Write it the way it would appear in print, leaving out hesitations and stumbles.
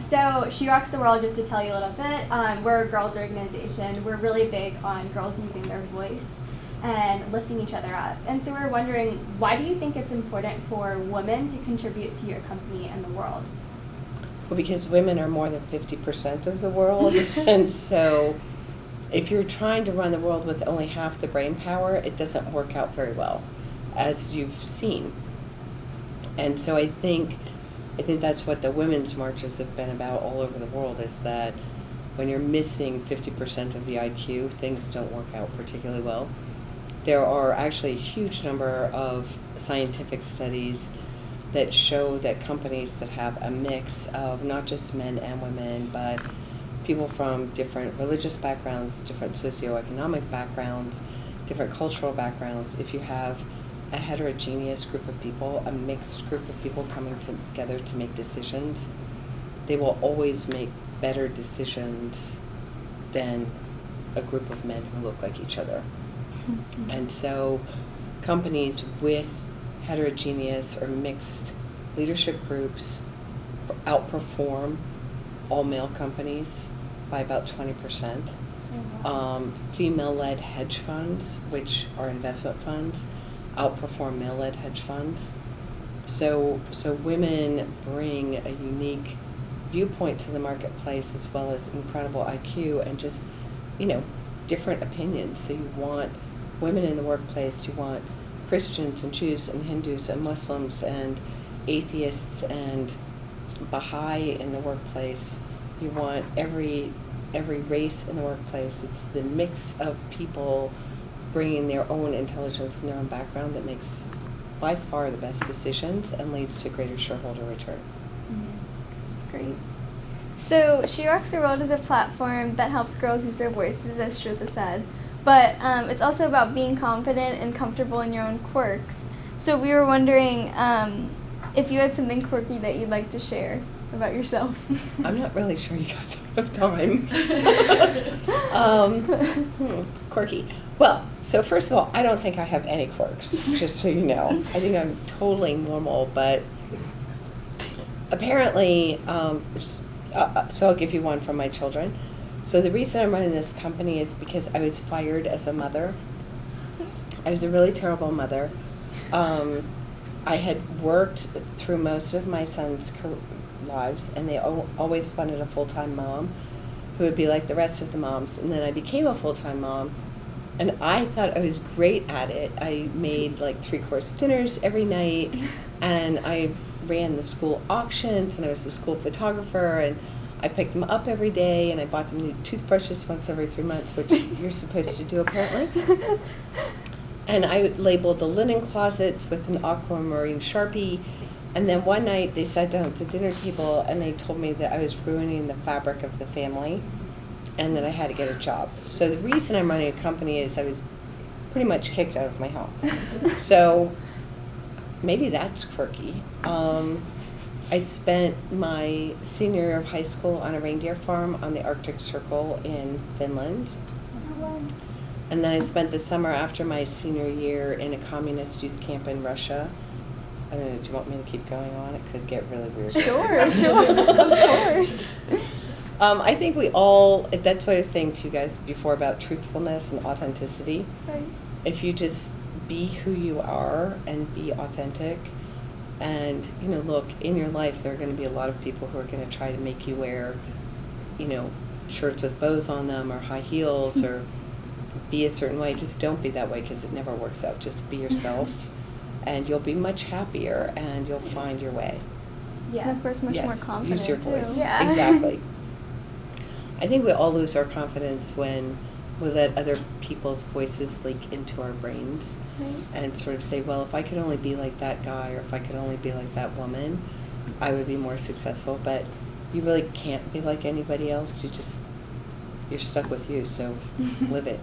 So She Rocks the World, just to tell you a little bit, we're a girls' organization. We're really big on girls using their voice and lifting each other up. And so we're wondering, why do you think it's important for women to contribute to your company and the world? Well, because women are more than 50% of the world, and so if you're trying to run the world with only half the brain power, it doesn't work out very well, as you've seen. And so I think that's what the women's marches have been about all over the world, is that when you're missing 50% of the IQ, things don't work out particularly well. There are actually a huge number of scientific studies that show that companies that have a mix of not just men and women, but people from different religious backgrounds, different socioeconomic backgrounds, different cultural backgrounds, if you have a heterogeneous group of people, a mixed group of people coming together to make decisions, they will always make better decisions than a group of men who look like each other. And so companies with heterogeneous or mixed leadership groups outperform all male companies by about 20%. Female-led hedge funds, which are investment funds, outperform male-led hedge funds. So women bring a unique viewpoint to the marketplace, as well as incredible IQ and just, different opinions. So you want women in the workplace, you want Christians and Jews and Hindus and Muslims and atheists and Baha'i in the workplace. You want every race in the workplace. It's the mix of people bringing their own intelligence and their own background that makes by far the best decisions and leads to greater shareholder return. That's great. So She Rocks the World is a platform that helps girls use their voices, as Shruta said. But it's also about being confident and comfortable in your own quirks. So we were wondering if you had something quirky that you'd like to share about yourself. I'm not really sure you guys have time. Quirky. Well, so first of all, I don't think I have any quirks, just so you know. I think I'm totally normal, but apparently, so I'll give you one from my children. So the reason I'm running this company is because I was fired as a mother. I was a really terrible mother. I had worked through most of my son's lives, and they always wanted a full-time mom who would be like the rest of the moms. And then I became a full-time mom, and I thought I was great at it. I made like 3-course dinners every night, and I ran the school auctions, and I was a school photographer, and I picked them up every day, and I bought them new toothbrushes once every 3 months, which you're supposed to do apparently. And I labeled the linen closets with an aquamarine Sharpie. And then one night they sat down at the dinner table and they told me that I was ruining the fabric of the family and that I had to get a job. So the reason I'm running a company is I was pretty much kicked out of my home. So maybe that's quirky. I spent my senior year of high school on a reindeer farm on the Arctic Circle in Finland. And then I spent the summer after my senior year in a communist youth camp in Russia. I don't know, do you want me to keep going on? It could get really weird. Sure, of course. I think we all, that's what I was saying to you guys before about truthfulness and authenticity. Right. If you just be who you are and be authentic, and, look, in your life there are going to be a lot of people who are going to try to make you wear, shirts with bows on them or high heels or be a certain way. Just don't be that way, because it never works out. Just be yourself, and you'll be much happier, and you'll find your way. Yeah, and of course, much more confident. Use your voice. Too. Yeah. Exactly. I think we all lose our confidence when we let other people's voices leak into our brains, Right. and sort of say, well, if I could only be like that guy, or if I could only be like that woman, I would be more successful. But you really can't be like anybody else. You're stuck with you, so live it.